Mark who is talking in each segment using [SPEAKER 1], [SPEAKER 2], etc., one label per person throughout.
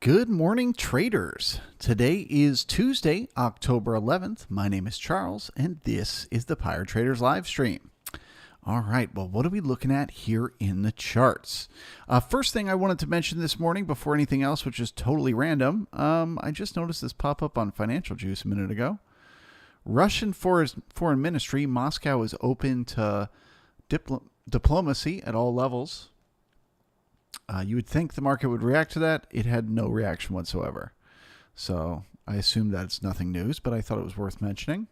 [SPEAKER 1] Good morning, traders. Today is Tuesday, October 11th. My name is Charles, and this is the Pirate Traders live stream. All right, well, what are we looking at here in the charts? First thing I wanted to mention this morning before anything else, which is totally random, I just noticed this pop up on Financial Juice a minute ago. Russian Foreign Ministry, Moscow is open to diplomacy at all levels. You would think the market would react to that. It had no reaction whatsoever. So I assume that's nothing news, but I thought it was worth mentioning.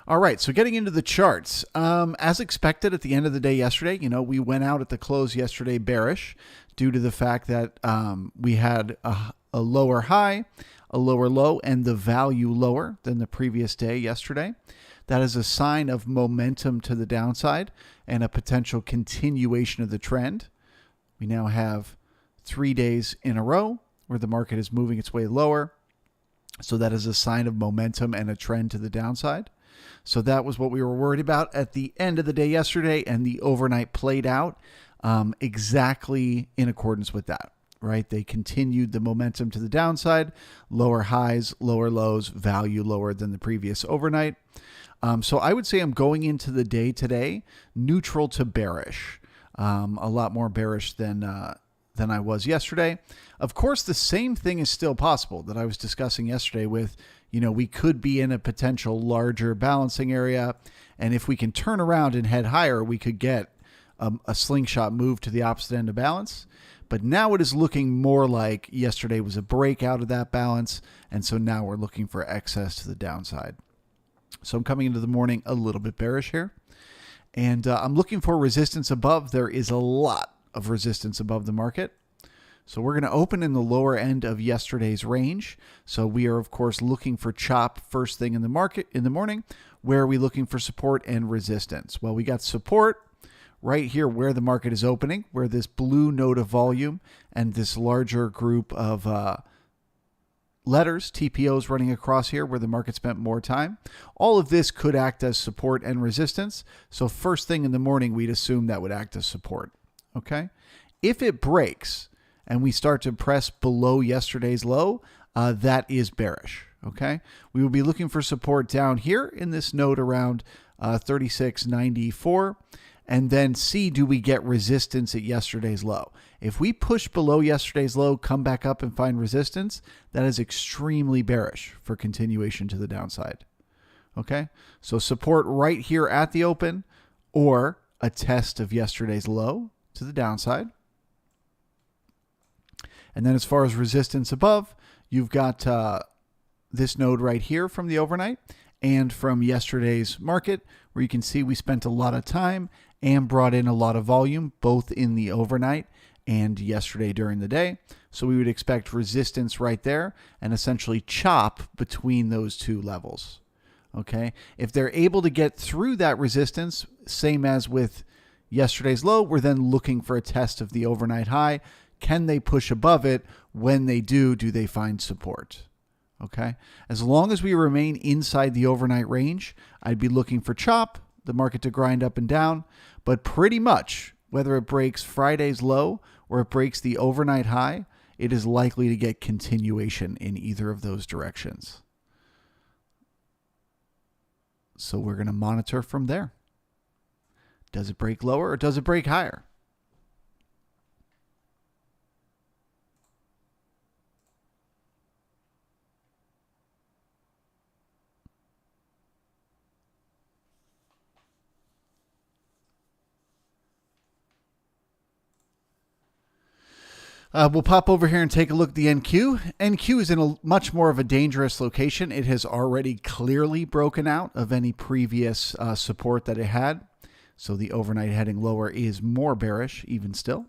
[SPEAKER 1] All right, so getting into the charts. As expected at the end of the day yesterday, we went out at the close yesterday bearish due to the fact that we had a lower high, a lower low, and the value lower than the previous day yesterday. That is a sign of momentum to the downside and a potential continuation of the trend. We now have 3 days in a row where the market is moving its way lower. So that is a sign of momentum and a trend to the downside. So that was what we were worried about at the end of the day yesterday, and the overnight played out exactly in accordance with that, right? They continued the momentum to the downside, lower highs, lower lows, value lower than the previous overnight. So I would say I'm going into the day today neutral to bearish. A lot more bearish than I was yesterday. Of course, the same thing is still possible that I was discussing yesterday with, we could be in a potential larger balancing area. And if we can turn around and head higher, we could get a slingshot move to the opposite end of balance. But now it is looking more like yesterday was a break out of that balance. And so now we're looking for excess to the downside. So I'm coming into the morning a little bit bearish here. And I'm looking for resistance above. There is a lot of resistance above the market. So we're going to open in the lower end of yesterday's range. So we are, of course, looking for chop first thing in the market in the morning. Where are we looking for support and resistance? Well, we got support right here where the market is opening, where this blue node of volume and this larger group of letters, TPOs running across here where the market spent more time. All of this could act as support and resistance. So first thing in the morning, we'd assume that would act as support. Okay. If it breaks and we start to press below yesterday's low, that is bearish. Okay. We will be looking for support down here in this node around 36.94. And then see, do we get resistance at yesterday's low? If we push below yesterday's low, come back up and find resistance, that is extremely bearish for continuation to the downside. Okay, so support right here at the open or a test of yesterday's low to the downside. And then as far as resistance above, you've got this node right here from the overnight and from yesterday's market, where you can see we spent a lot of time and brought in a lot of volume, both in the overnight and yesterday during the day. So we would expect resistance right there and essentially chop between those two levels. Okay. If they're able to get through that resistance, same as with yesterday's low, we're then looking for a test of the overnight high. Can they push above it? When they do they find support? Okay. As long as we remain inside the overnight range, I'd be looking for chop, the market to grind up and down, but pretty much whether it breaks Friday's low or it breaks the overnight high, it is likely to get continuation in either of those directions. So we're going to monitor from there. Does it break lower or does it break higher? We'll pop over here and take a look at the NQ. NQ is in a much more of a dangerous location. It has already clearly broken out of any previous support that it had. So the overnight heading lower is more bearish even still.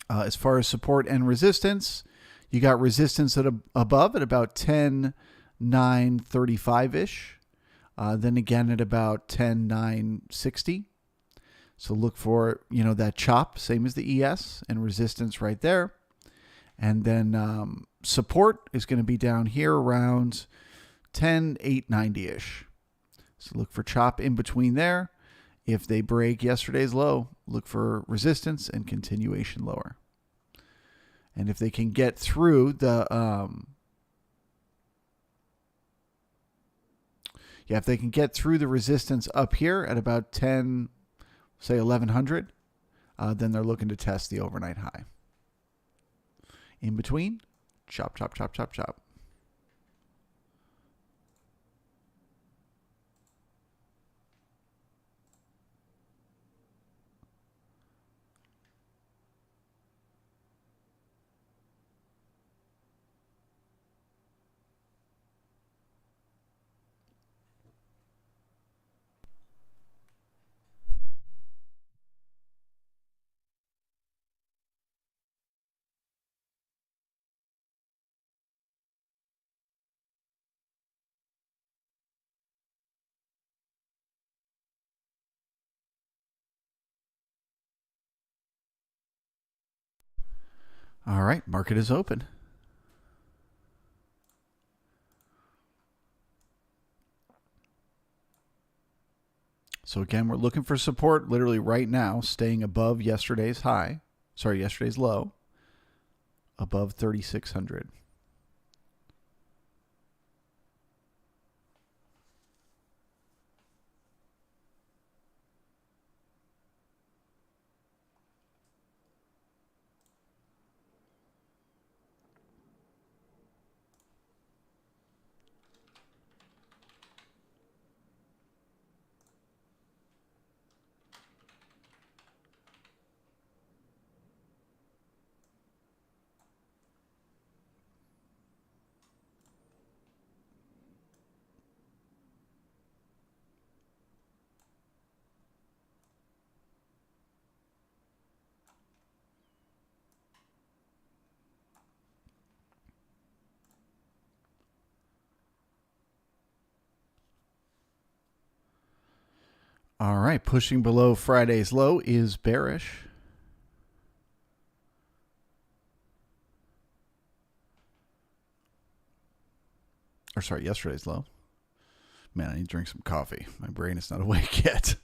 [SPEAKER 1] As far as support and resistance, you got resistance above at about 10.935-ish. Then again at about 10.960. So look for, that chop, same as the ES, and resistance right there. And then support is going to be down here around 10.890-ish. So look for chop in between there. If they break yesterday's low, look for resistance and continuation lower. And if they can get through the if they can get through the resistance up here at about 10, say 1100, then they're looking to test the overnight high. In between, chop, chop, chop, chop, chop. All right, market is open. So again, we're looking for support literally right now, staying above yesterday's high. Sorry, yesterday's low, above 3,600. All right, pushing below Friday's low is bearish. Or sorry, yesterday's low. Man, I need to drink some coffee. My brain is not awake yet.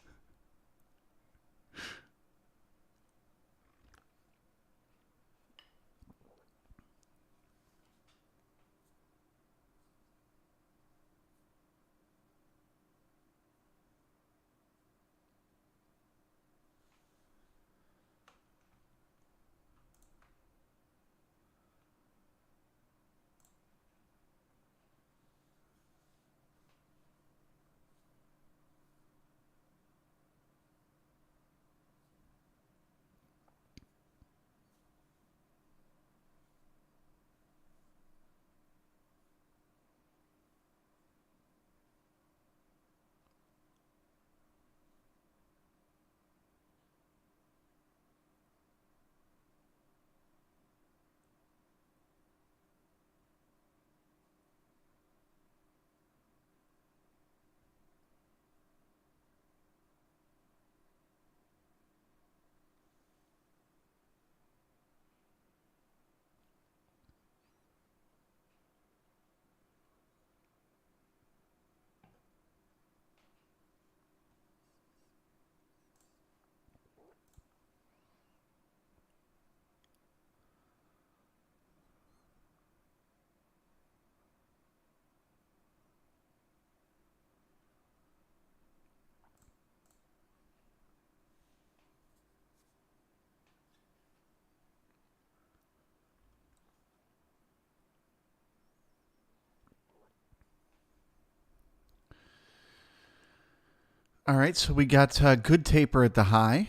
[SPEAKER 1] All right, so we got a good taper at the high,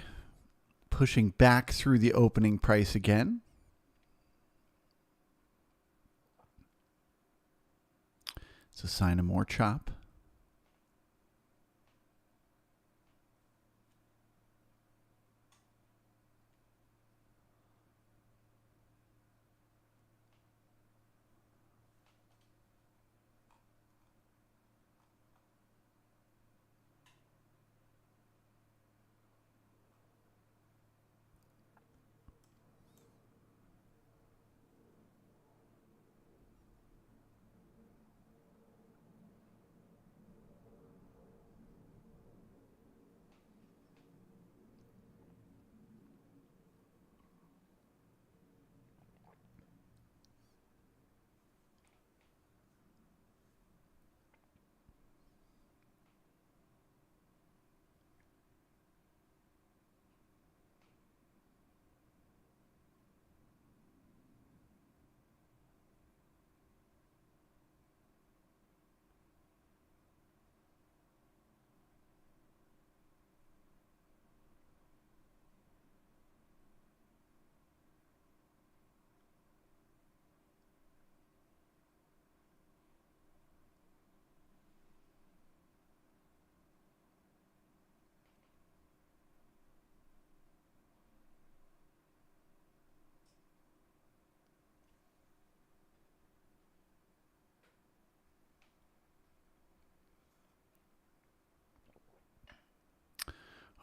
[SPEAKER 1] pushing back through the opening price again. It's a sign of more chop.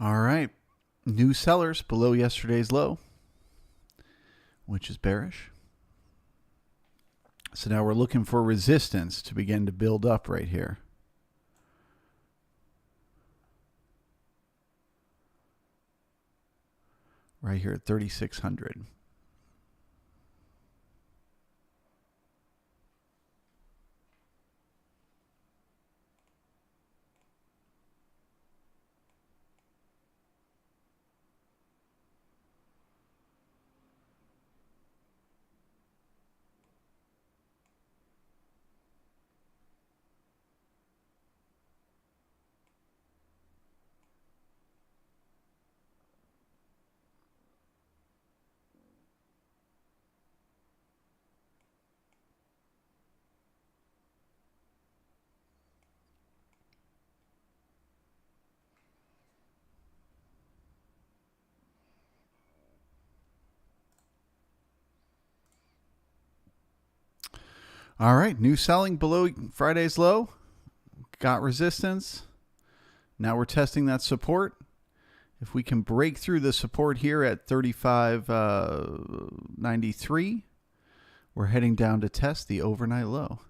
[SPEAKER 1] All right. New sellers below yesterday's low, which is bearish. So now we're looking for resistance to begin to build up right here. Right here at 3,600. All right, new selling below Friday's low. Got resistance. Now we're testing that support. If we can break through the support here at 35.93, we're heading down to test the overnight low.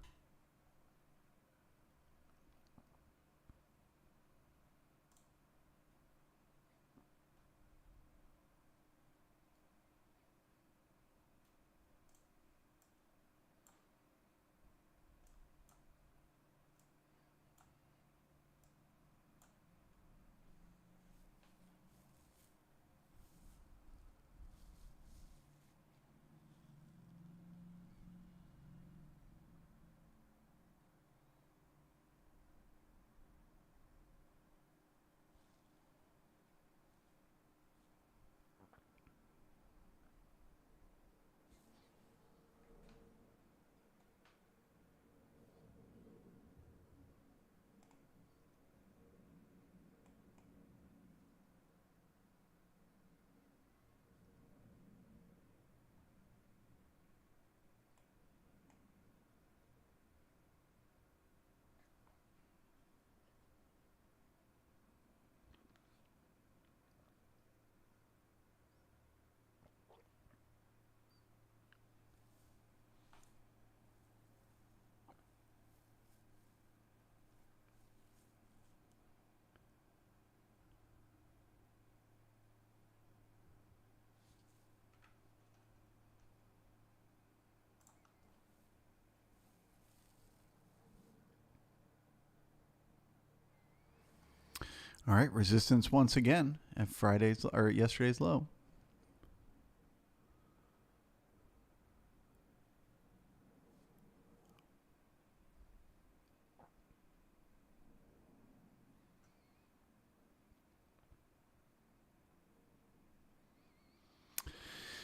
[SPEAKER 1] All right, resistance once again at Friday's or yesterday's low.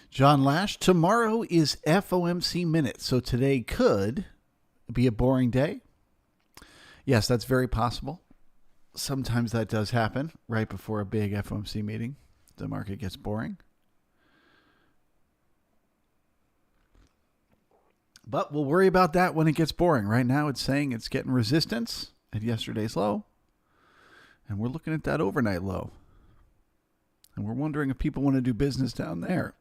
[SPEAKER 1] John Lash, tomorrow is FOMC minutes, so today could be a boring day. Yes, that's very possible. Sometimes that does happen right before a big FOMC meeting. The market gets boring. But we'll worry about that when it gets boring. Right now it's saying it's getting resistance at yesterday's low. And we're looking at that overnight low. And we're wondering if people want to do business down there.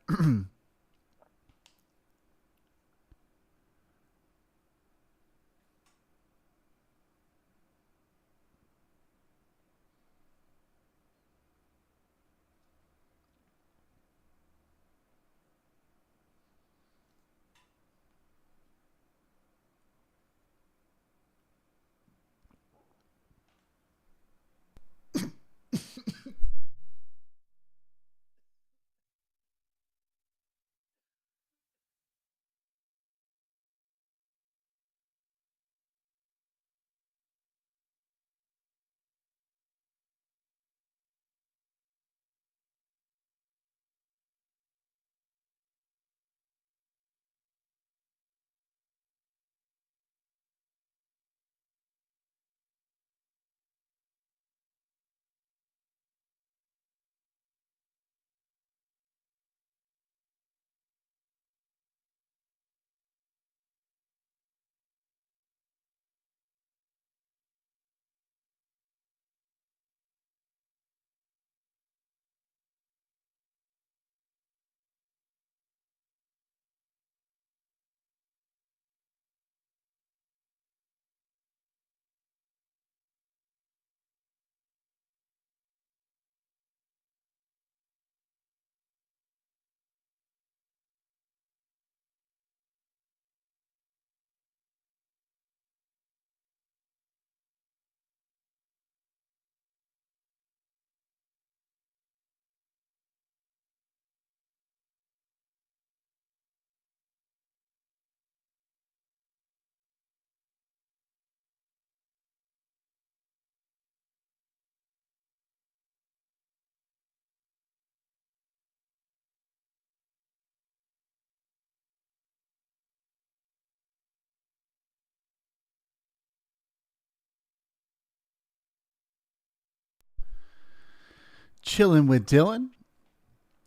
[SPEAKER 1] chilling with Dylan.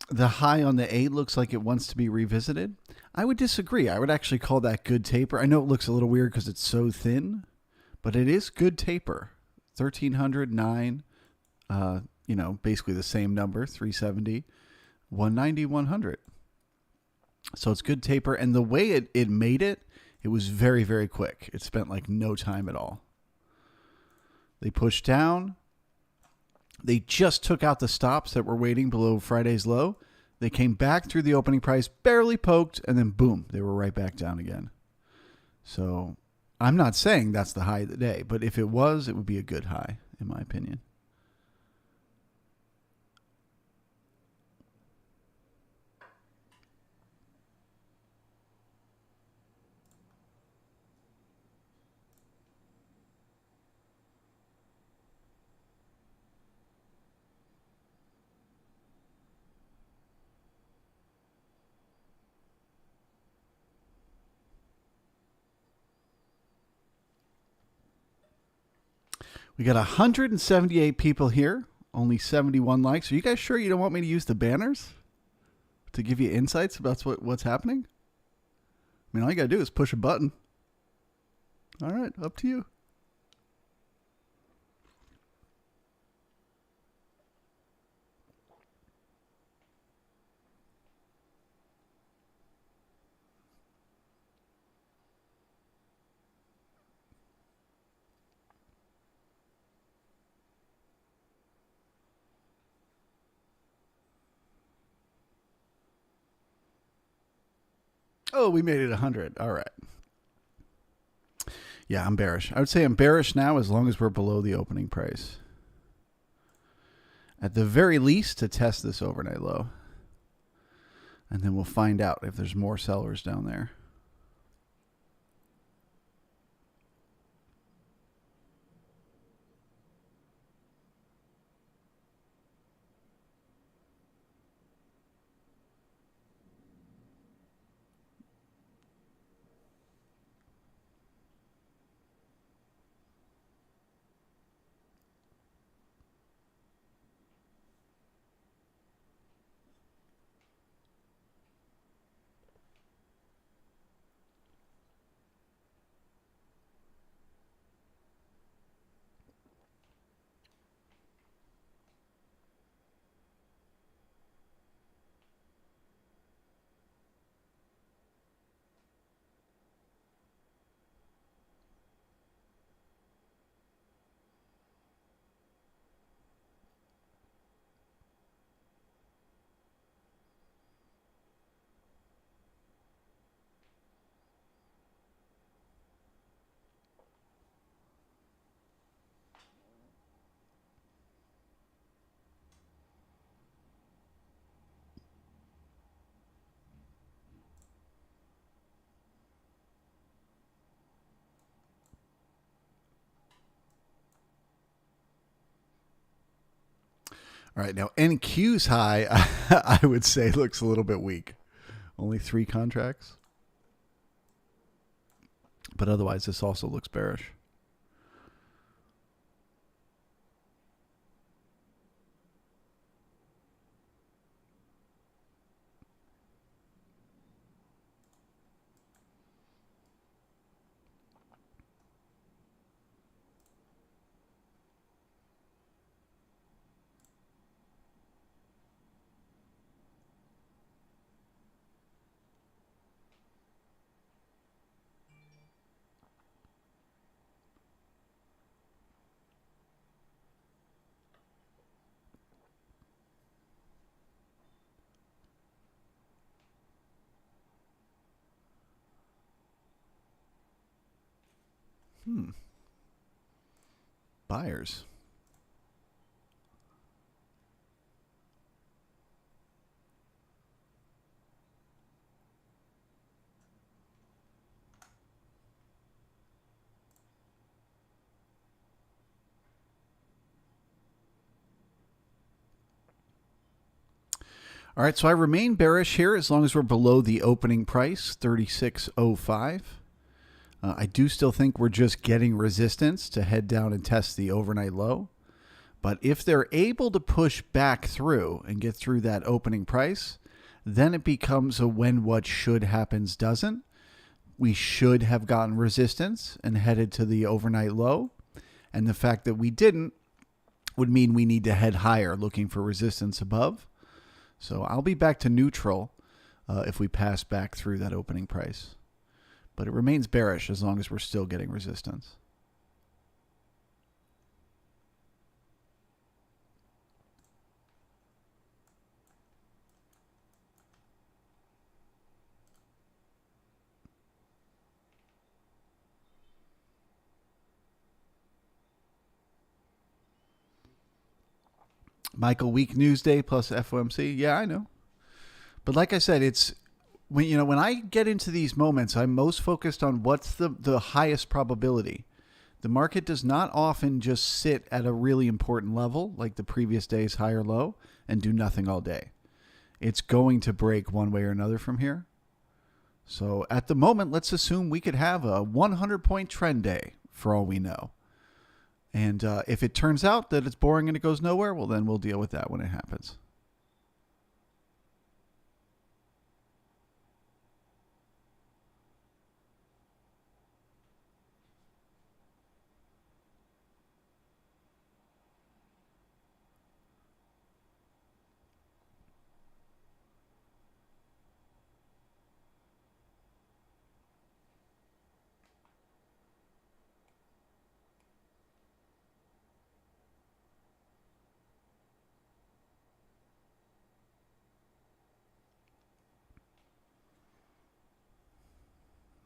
[SPEAKER 1] The high on the 8 looks like it wants to be revisited. I would disagree. I would actually call that good taper. I know it looks a little weird because it's so thin, but it is good taper. 1300, 9, basically the same number, 370, 190, 100. So it's good taper. And the way it made it, it was very, very quick. It spent like no time at all. They pushed down. They just took out the stops that were waiting below Friday's low. They came back through the opening price, barely poked, and then boom, they were right back down again. So I'm not saying that's the high of the day, but if it was, it would be a good high, in my opinion. We got 178 people here, only 71 likes. Are you guys sure you don't want me to use the banners to give you insights about what's happening? I mean, all you got to do is push a button. All right, up to you. Oh, we made it 100. All right. Yeah, I'm bearish. I would say I'm bearish now as long as we're below the opening price. At the very least, to test this overnight low. And then we'll find out if there's more sellers down there. All right, now NQ's high, I would say, looks a little bit weak. Only 3 contracts. But otherwise, this also looks bearish. Buyers. All right, so I remain bearish here as long as we're below the opening price, 36.05. I do still think we're just getting resistance to head down and test the overnight low. But if they're able to push back through and get through that opening price, then it becomes a when what should happens doesn't. We should have gotten resistance and headed to the overnight low. And the fact that we didn't would mean we need to head higher looking for resistance above. So I'll be back to neutral if we pass back through that opening price. But it remains bearish as long as we're still getting resistance. Michael, weak news day plus FOMC. Yeah, I know. But like I said, it's when I get into these moments, I'm most focused on what's the highest probability. The market does not often just sit at a really important level like the previous day's high or low and do nothing all day. It's going to break one way or another from here. So at the moment, let's assume we could have a 100-point trend day for all we know. And if it turns out that it's boring and it goes nowhere, well, then we'll deal with that when it happens.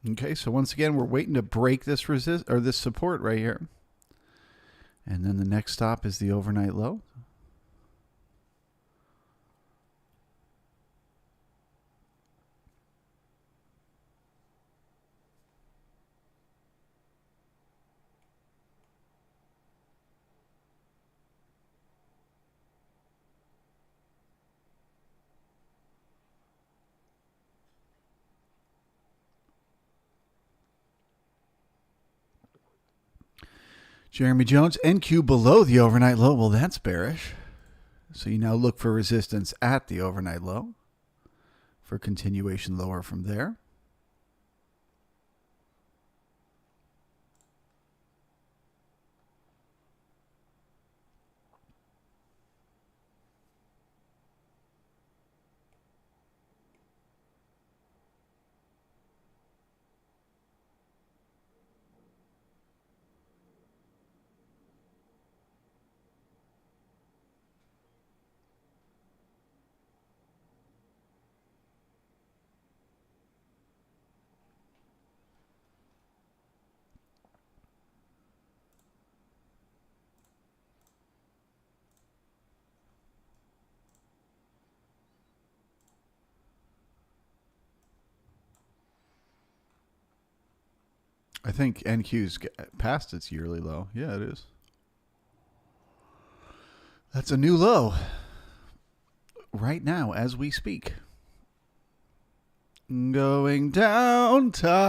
[SPEAKER 1] Okay, so once again, we're waiting to break this this support right here. And then the next stop is the overnight low. Jeremy Jones, NQ below the overnight low. Well, that's bearish. So you now look for resistance at the overnight low for continuation lower from there. I think NQ's past its yearly low. Yeah, it is. That's a new low right now as we speak. Going downtown.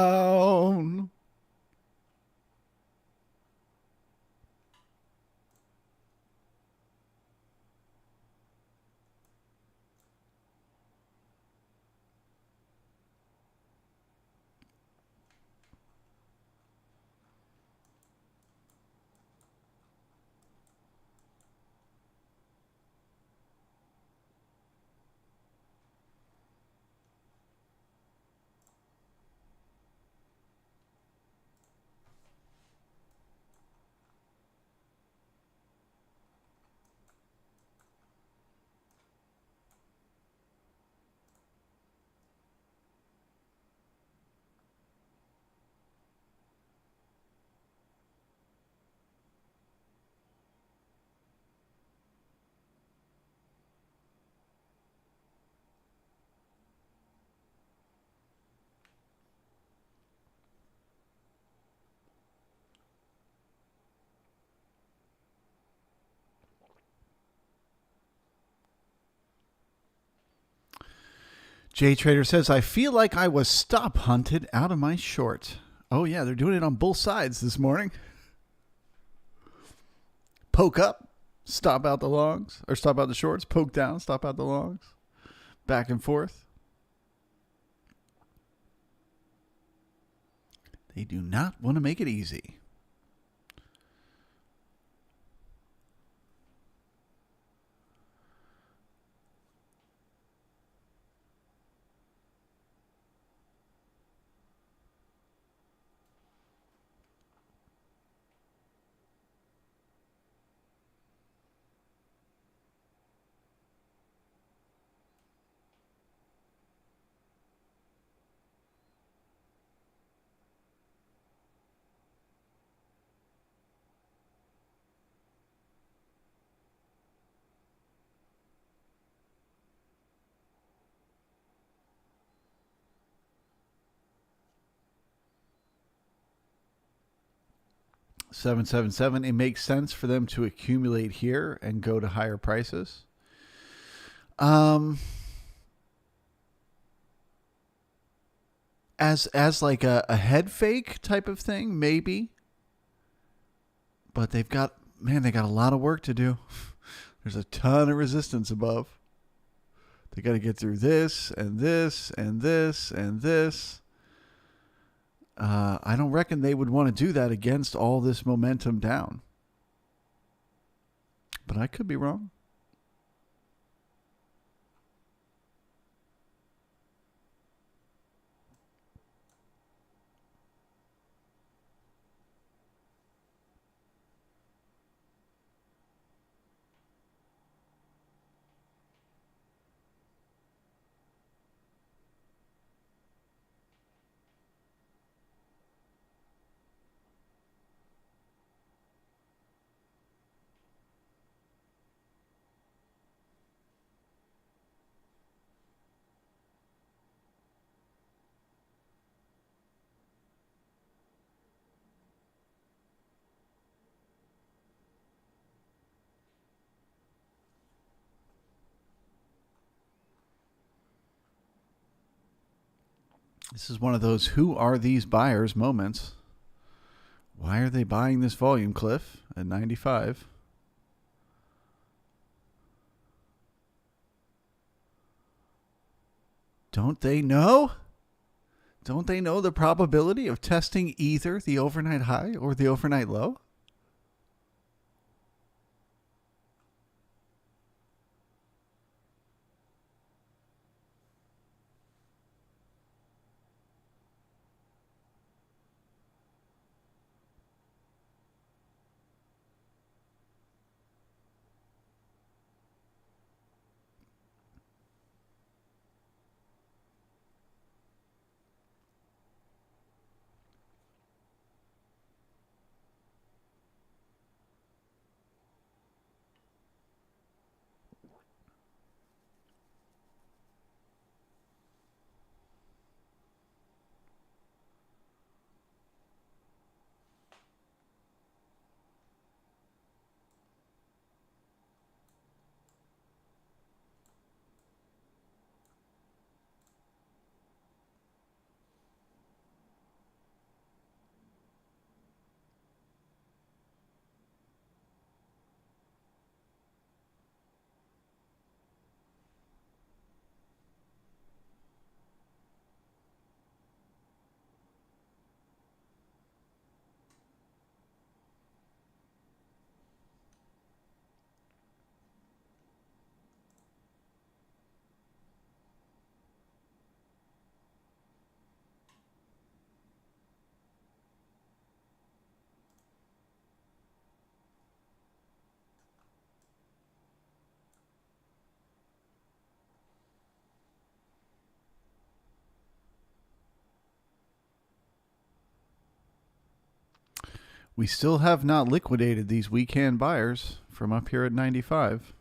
[SPEAKER 1] Jay Trader says, I feel like I was stop hunted out of my short. Oh, yeah, they're doing it on both sides this morning. Poke up, Stop out the longs or stop out the shorts, poke down, stop out the longs, back and forth. They do not want to make it easy. $777. It makes sense for them to accumulate here and go to higher prices. As like a head fake type of thing, maybe. But they got a lot of work to do. There's a ton of resistance above. They got to get through this and this and this and this. I don't reckon they would want to do that against all this momentum down. But I could be wrong. This is one of those who are these buyers moments. Why are they buying this volume, Cliff, at 95? Don't they know? Don't they know the probability of testing either the overnight high or the overnight low? We still have not liquidated these weak hand buyers from up here at 95.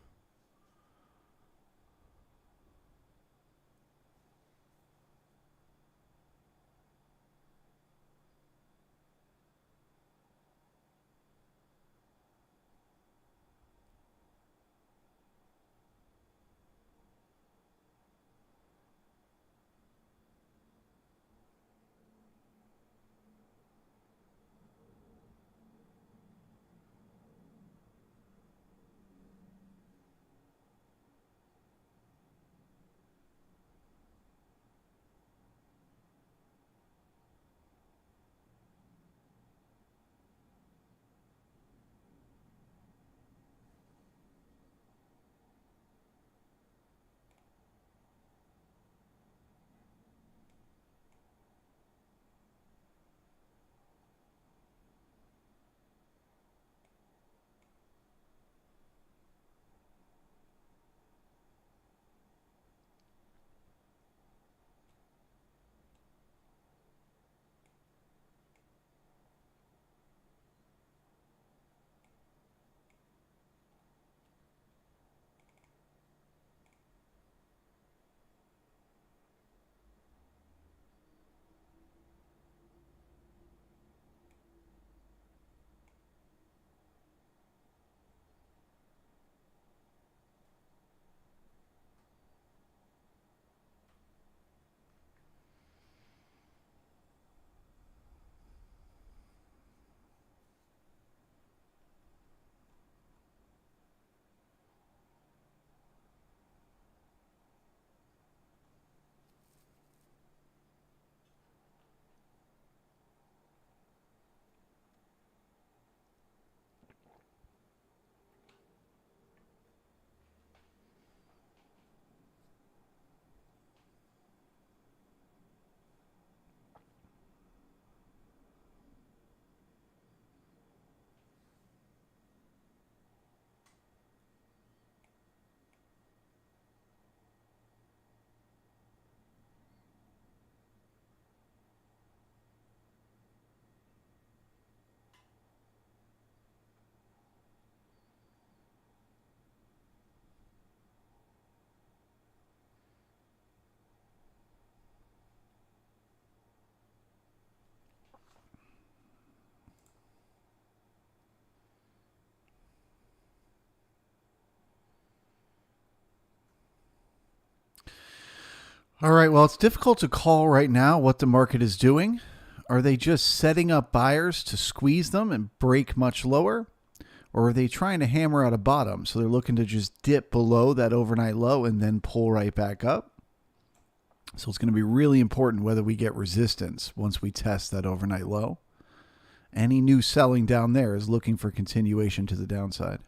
[SPEAKER 1] All right, well, it's difficult to call right now what the market is doing. Are they just setting up buyers to squeeze them and break much lower? Or are they trying to hammer out a bottom? So they're looking to just dip below that overnight low and then pull right back up. So it's going to be really important whether we get resistance once we test that overnight low. Any new selling down there is looking for continuation to the downside.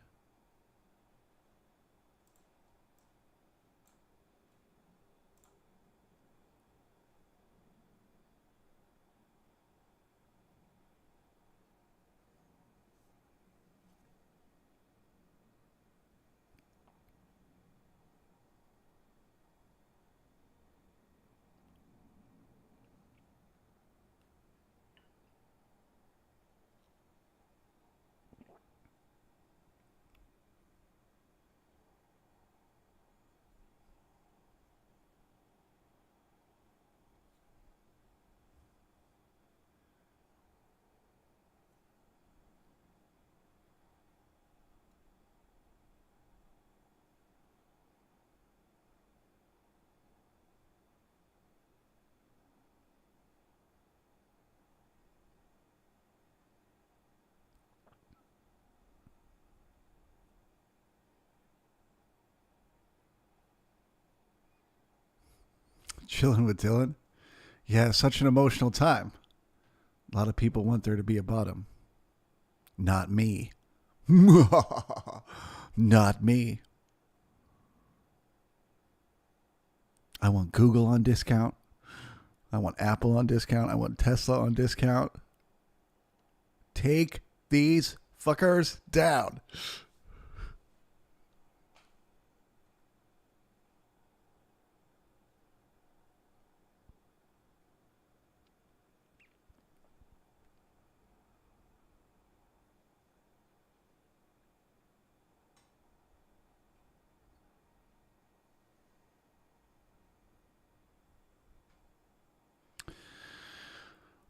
[SPEAKER 1] Chilling with Dylan. Yeah, such an emotional time. A lot of people want there to be a bottom. Not me. Not me. I want Google on discount. I want Apple on discount. I want Tesla on discount. Take these fuckers down.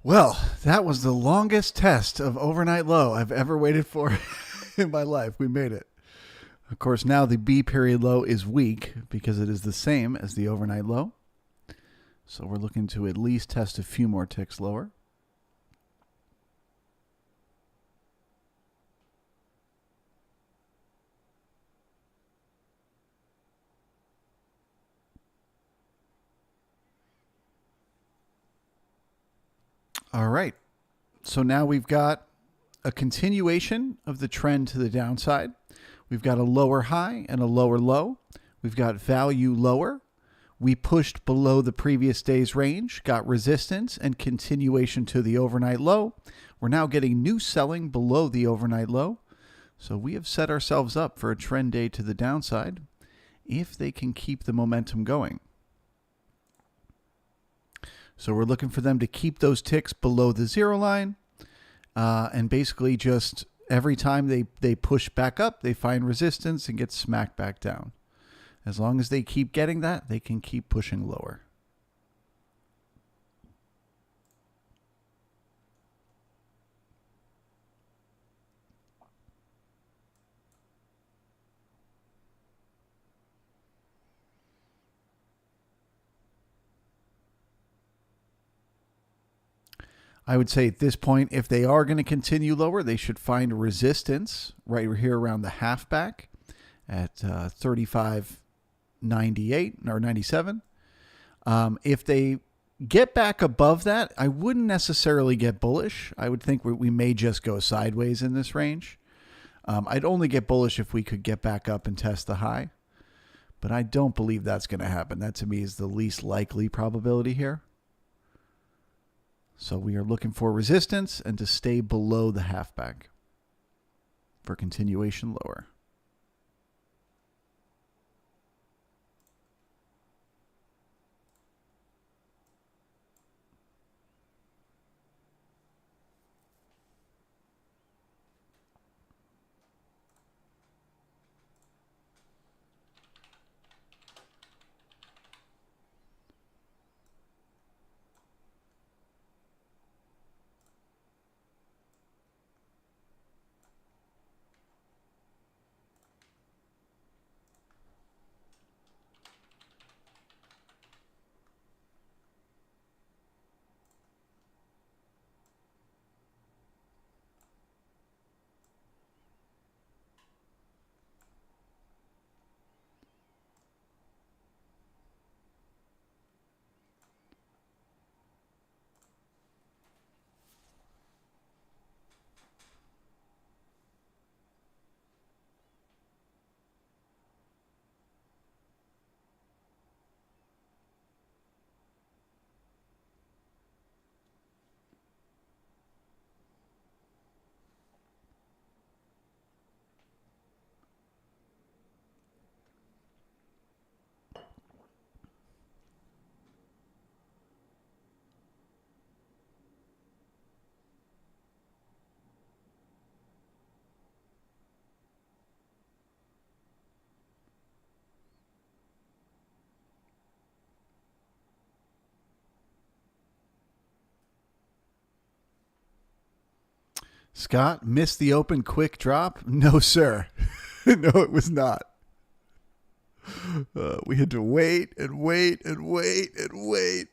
[SPEAKER 1] Well, that was the longest test of overnight low I've ever waited for in my life. We made it. Of course, now the B period low is weak because it is the same as the overnight low. So we're looking to at least test a few more ticks lower. All right. So now we've got a continuation of the trend to the downside. We've got a lower high and a lower low. We've got value lower. We pushed below the previous day's range, got resistance and continuation to the overnight low. We're now getting new selling below the overnight low. So we have set ourselves up for a trend day to the downside if they can keep the momentum going. So we're looking for them to keep those ticks below the zero line. And basically just every time they push back up, they find resistance and get smacked back down. As long as they keep getting that, they can keep pushing lower. I would say at this point, if they are going to continue lower, they should find resistance right here around the halfback at 35.98 or 97. If they get back above that, I wouldn't necessarily get bullish. I would think we may just go sideways in this range. I'd only get bullish if we could get back up and test the high. But I don't believe that's going to happen. That to me is the least likely probability here. So we are looking for resistance and to stay below the halfback for continuation lower. Scott missed the open quick drop? No, sir. No, it was not. We had to wait and wait and wait and wait.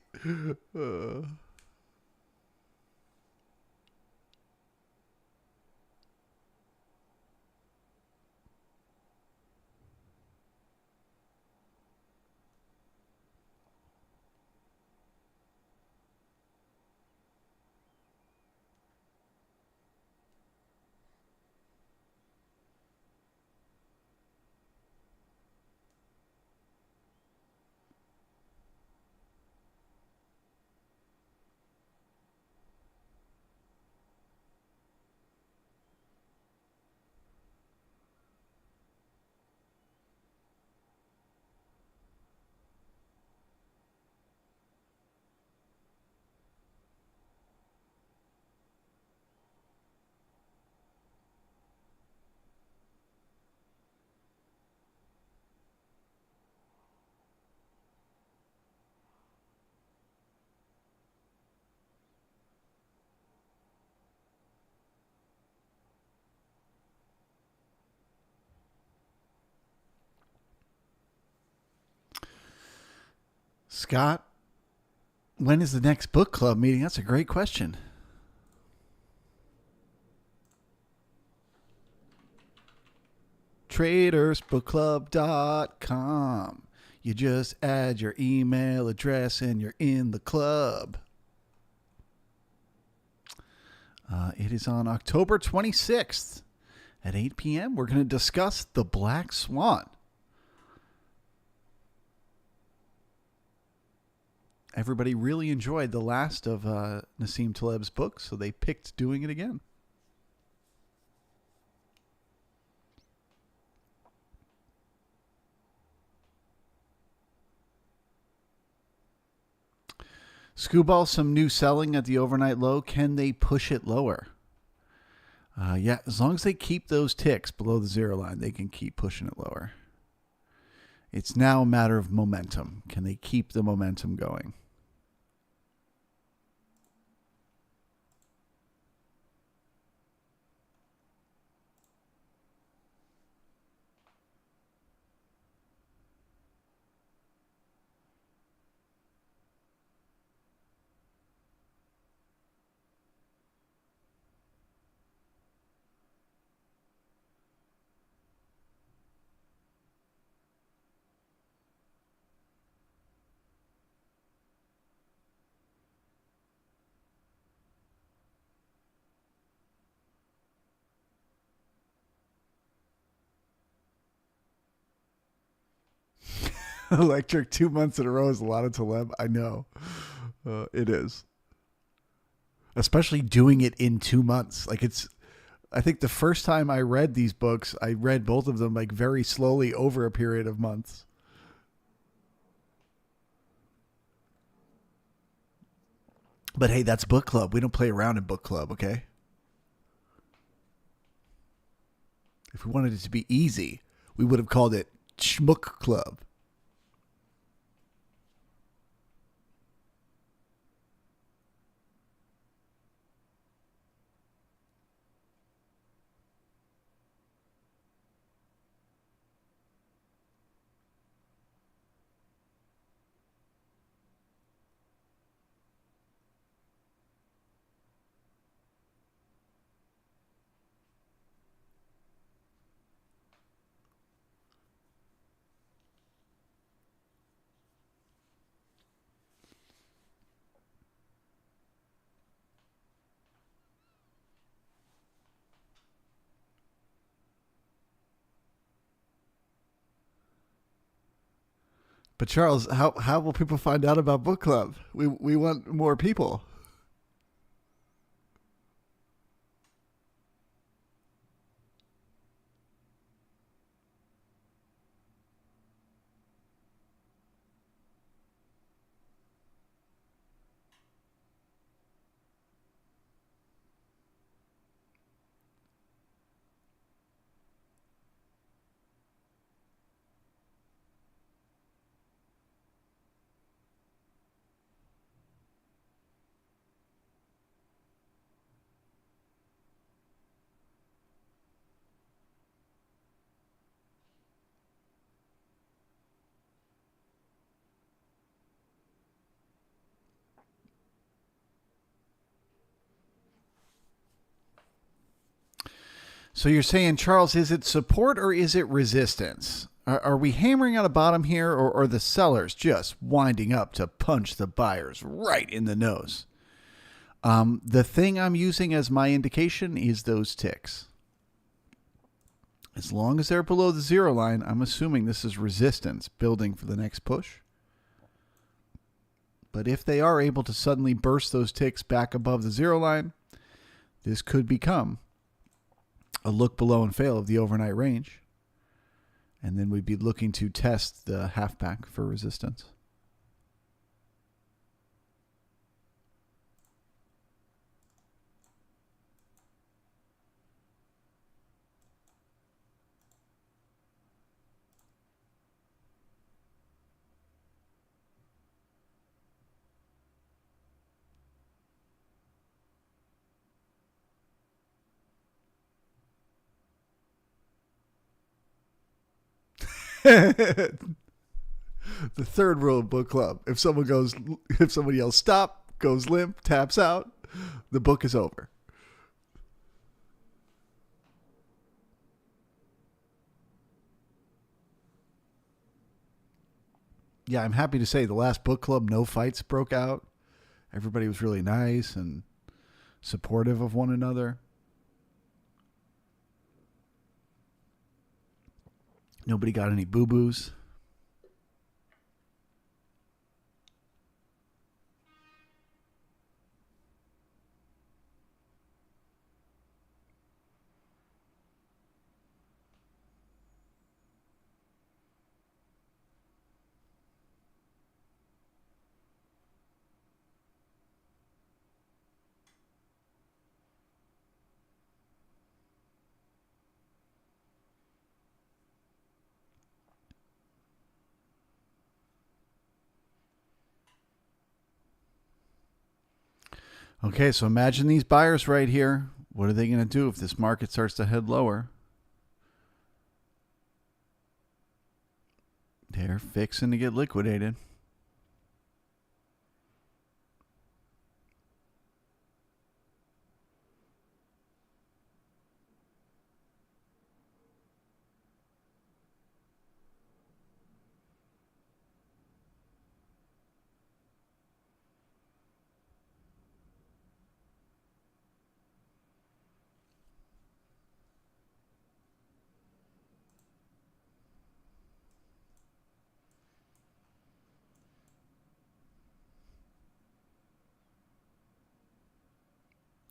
[SPEAKER 1] Scott, when is the next book club meeting? That's a great question. Tradersbookclub.com. You just add your email address and you're in the club. It is on October 26th at 8 p.m. We're going to discuss The Black Swan. Everybody really enjoyed the last of Nassim Taleb's books, so they picked doing it again. Scooball, some new selling at the overnight low. Can they push it lower? Yeah, as long as they keep those ticks below the zero line, they can keep pushing it lower. It's now a matter of momentum. Can they keep the momentum going? Electric 2 months in a row is a lot of Taleb. I know. It is. Especially doing it in 2 months. Like I think the first time I read these books, I read both of them like very slowly over a period of months. But hey, that's book club. We don't play around in book club, okay? If we wanted it to be easy, we would have called it Schmuck Club. But Charles, how will people find out about book club? We want more people. So you're saying, Charles, is it support or is it resistance? Are we hammering on a bottom here, or are the sellers just winding up to punch the buyers right in the nose? The thing I'm using as my indication is those ticks. As long as they're below the zero line, I'm assuming this is resistance building for the next push. But if they are able to suddenly burst those ticks back above the zero line, this could become a look below and fail of the overnight range. And then we'd be looking to test the halfback for resistance. The third rule of book club: if somebody yells stop, goes limp, taps out, the book is over. Yeah, I'm happy to say the last book club, no fights broke out. Everybody was really nice and supportive of one another. Nobody got any boo-boos. Okay, so imagine these buyers right here. What are they going to do if this market starts to head lower? They're fixing to get liquidated.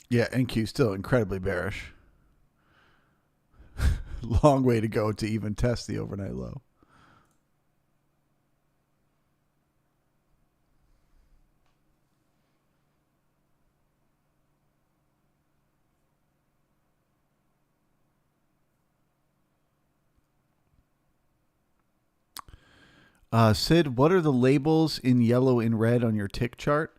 [SPEAKER 1] Yeah, NQ still incredibly bearish. Long way to go to even test the overnight low. Sid, what are the labels in yellow and red on your tick chart?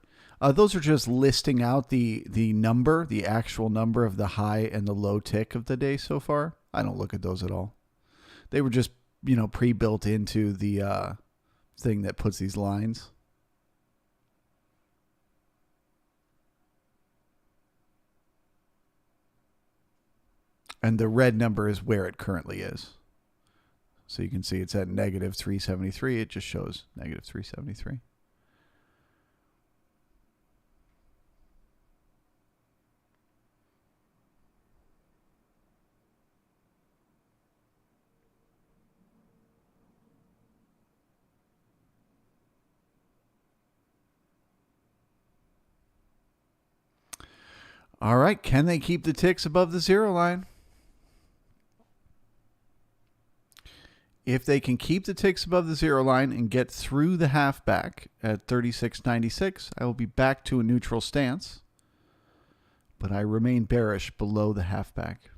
[SPEAKER 1] Those are just listing out the number, the actual number of the high and the low tick of the day so far. I don't look at those at all. They were just, pre-built into the thing that puts these lines. And the red number is where it currently is. So you can see it's at negative 373. It just shows negative 373. All right, can they keep the ticks above the zero line? If they can keep the ticks above the zero line and get through the halfback at 36.96, I will be back to a neutral stance, but I remain bearish below the halfback.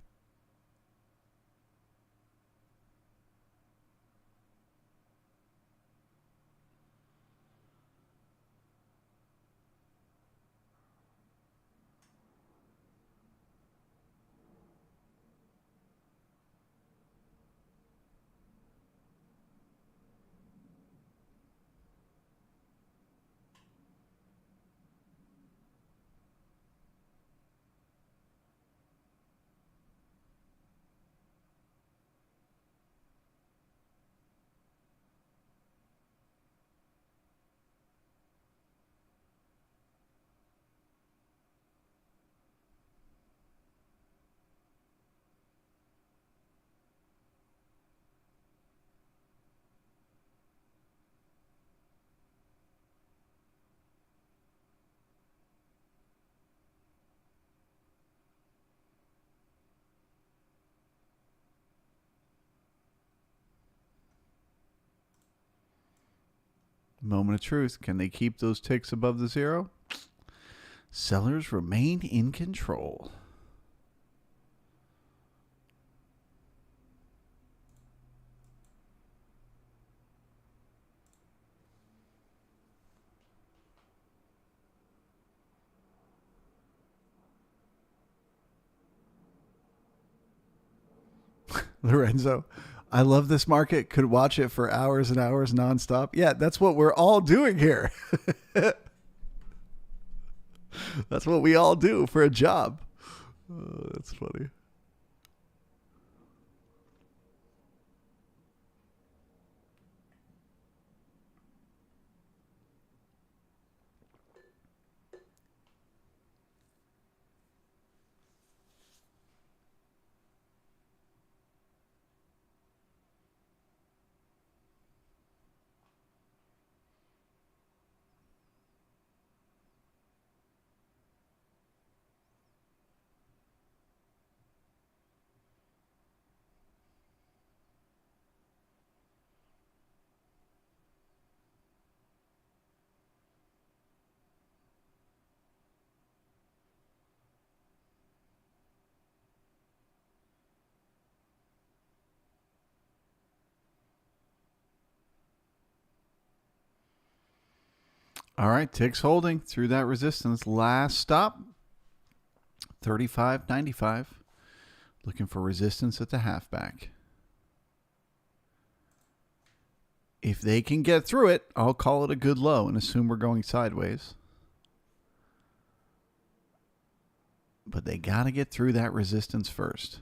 [SPEAKER 1] Moment of truth. Can they keep those ticks above the zero? Sellers remain in control. Lorenzo, I love this market. Could watch it for hours and hours nonstop. Yeah, that's what we're all doing here. That's what we all do for a job. Oh, that's funny. All right, ticks holding through that resistance. Last stop, 35.95. Looking for resistance at the halfback. If they can get through it, I'll call it a good low and assume we're going sideways. But they got to get through that resistance first.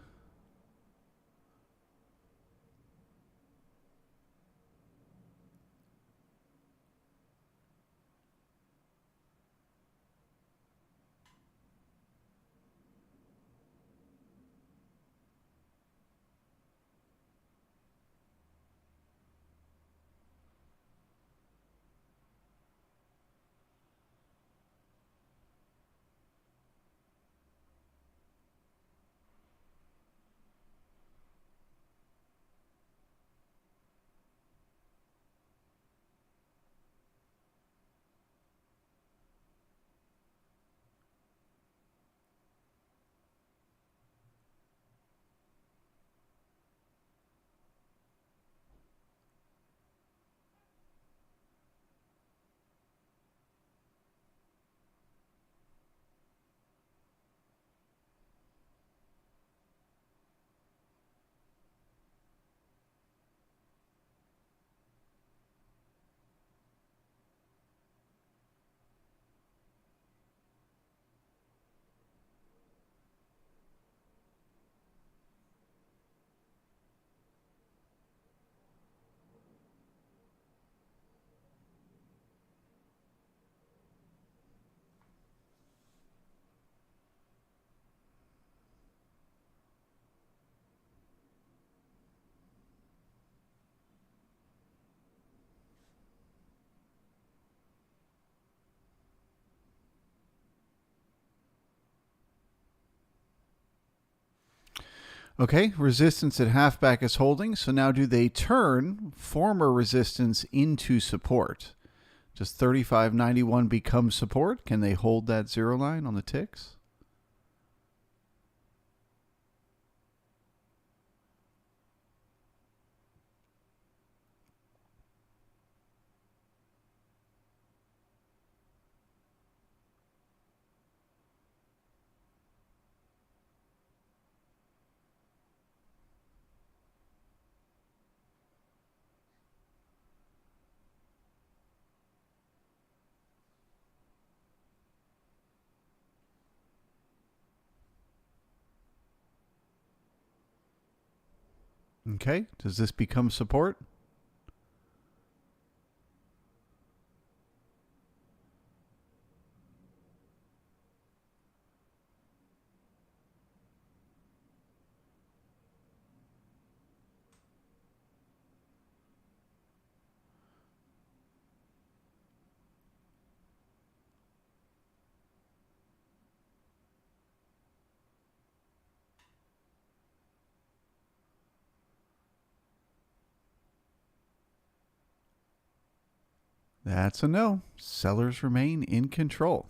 [SPEAKER 1] Okay, resistance at halfback is holding. So now do they turn former resistance into support? Does 35.91 become support? Can they hold that zero line on the ticks? Okay, does this become support? That's a no. Sellers remain in control.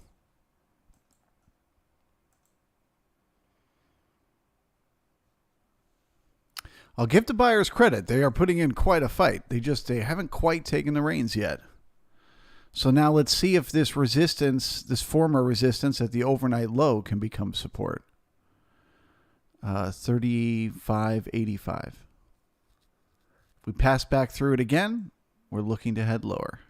[SPEAKER 1] I'll give the buyers credit. They are putting in quite a fight. They haven't quite taken the reins yet. So now let's see if this resistance, this former resistance at the overnight low, can become support. 35.85. If we pass back through it again, we're looking to head lower.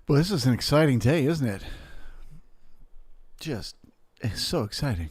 [SPEAKER 1] Well, this is an exciting day, isn't it? It's so exciting.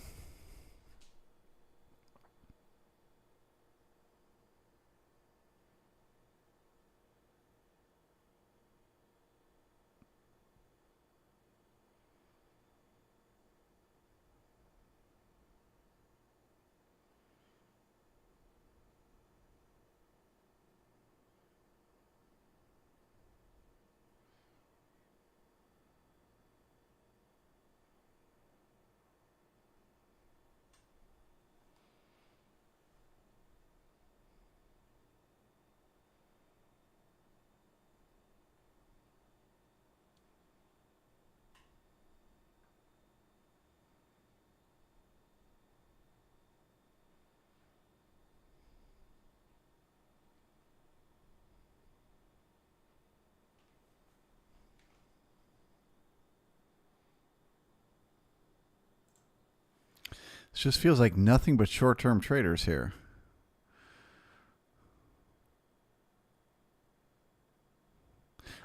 [SPEAKER 1] It just feels like nothing but short-term traders here.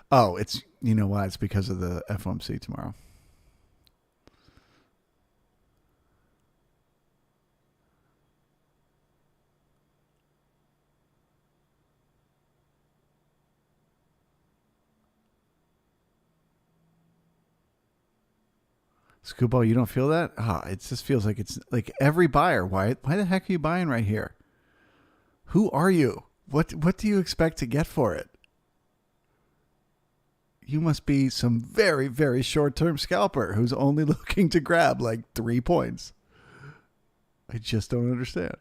[SPEAKER 1] Oh, you know why? It's because of the FOMC tomorrow. Scooball, you don't feel that? It just feels like it's like every buyer. Why the heck are you buying right here? Who are you? What do you expect to get for it? You must be some very, very short-term scalper who's only looking to grab like 3 points. I just don't understand.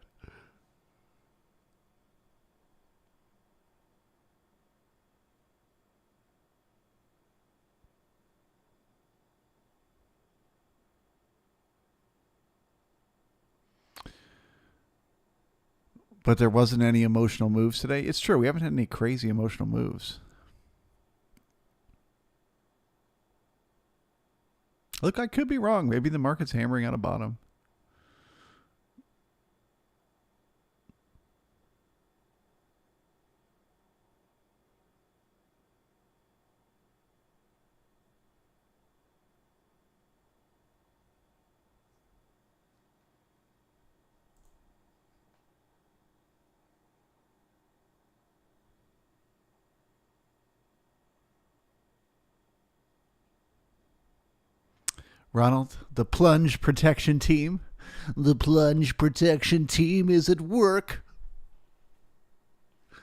[SPEAKER 1] But there wasn't any emotional moves today. It's true. We haven't had any crazy emotional moves. Look, I could be wrong. Maybe the market's hammering out a bottom. Ronald, the plunge protection team. The plunge protection team is at work.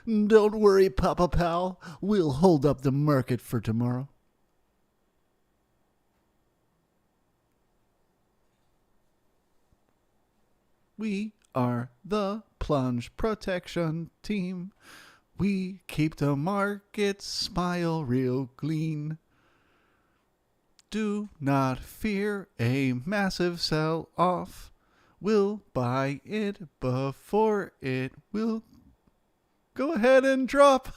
[SPEAKER 1] Don't worry, Papa Pal. We'll hold up the market for tomorrow. We are the plunge protection team. We keep the market smile real clean. Do not fear a massive sell-off. We'll buy it before it will go ahead and drop.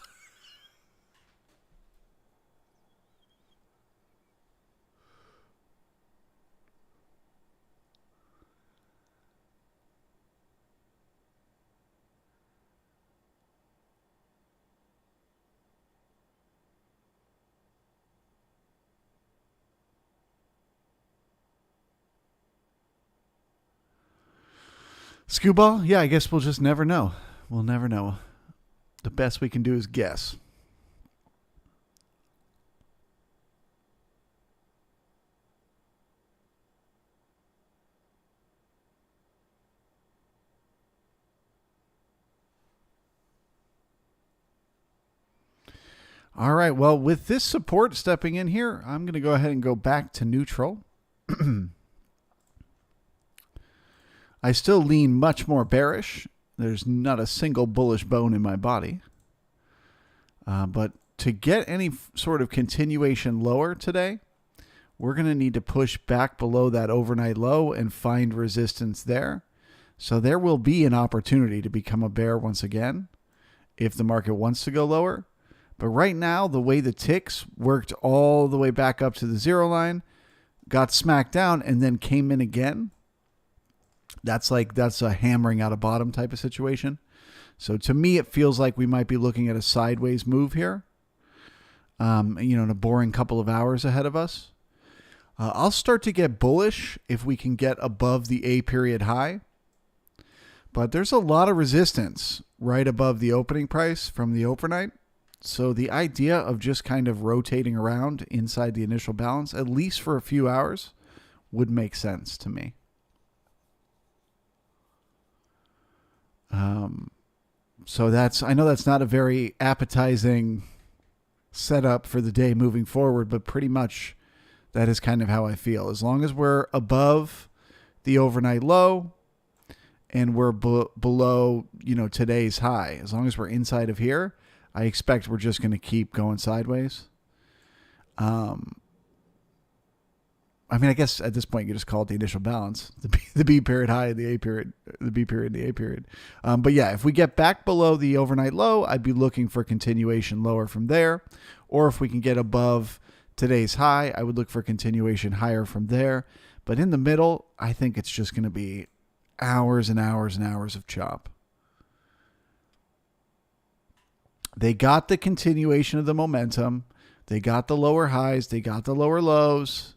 [SPEAKER 1] Skewball? Yeah, I guess we'll just never know. We'll never know. The best we can do is guess. All right, well, with this support stepping in here, I'm going to go ahead and go back to neutral. I still lean much more bearish. There's not a single bullish bone in my body. But to get any sort of continuation lower today, we're going to need to push back below that overnight low and find resistance there. So there will be an opportunity to become a bear once again if the market wants to go lower. But right now, the way the ticks worked all the way back up to the zero line, got smacked down, and then came in again. That's a hammering out a bottom type of situation. So to me, it feels like we might be looking at a sideways move here. In a boring couple of hours ahead of us. I'll start to get bullish if we can get above the A period high. But there's a lot of resistance right above the opening price from the overnight. So the idea of just kind of rotating around inside the initial balance, at least for a few hours, would make sense to me. So I know that's not a very appetizing setup for the day moving forward, but pretty much that is kind of how I feel. As long as we're above the overnight low and we're below, today's high, as long as we're inside of here, I expect we're just going to keep going sideways. I guess at this point you just call it the initial balance, the B period high and the A period, the B period and the A period. But yeah, if we get back below the overnight low, I'd be looking for continuation lower from there. Or if we can get above today's high, I would look for continuation higher from there. But in the middle, I think it's just going to be hours and hours and hours of chop. They got the continuation of the momentum. They got the lower highs. They got the lower lows.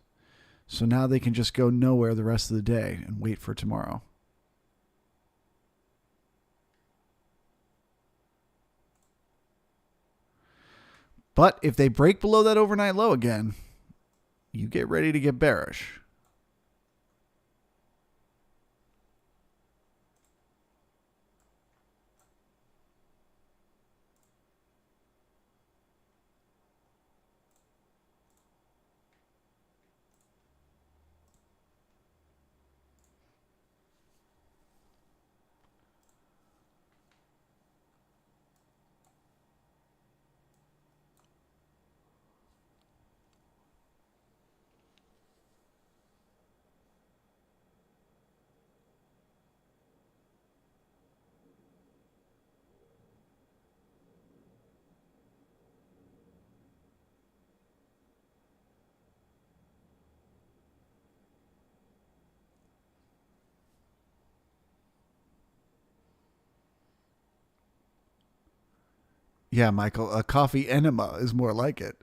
[SPEAKER 1] So now they can just go nowhere the rest of the day and wait for tomorrow. But if they break below that overnight low again, you get ready to get bearish. Yeah, Michael, a coffee enema is more like it.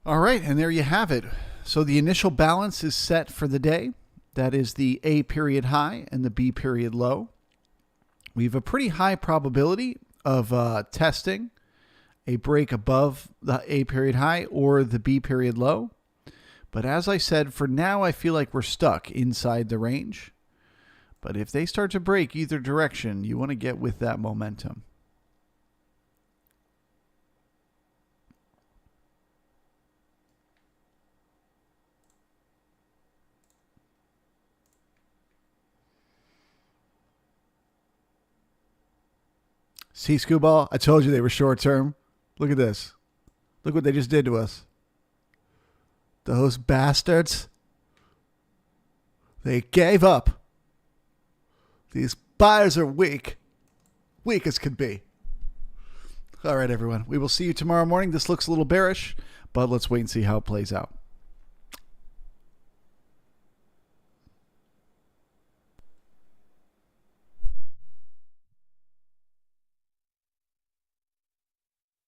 [SPEAKER 1] All right, and there you have it. So the initial balance is set for the day. That is the A period high and the B period low. We have a pretty high probability of testing a break above the A period high or the B period low. But as I said, for now, I feel like we're stuck inside the range. But if they start to break either direction, you want to get with that momentum. See, Screwball, I told you they were short term. Look at this. Look what they just did to us. Those bastards. They gave up. These buyers are weak. Weak as could be. All right, everyone. We will see you tomorrow morning. This looks a little bearish, but let's wait and see how it plays out.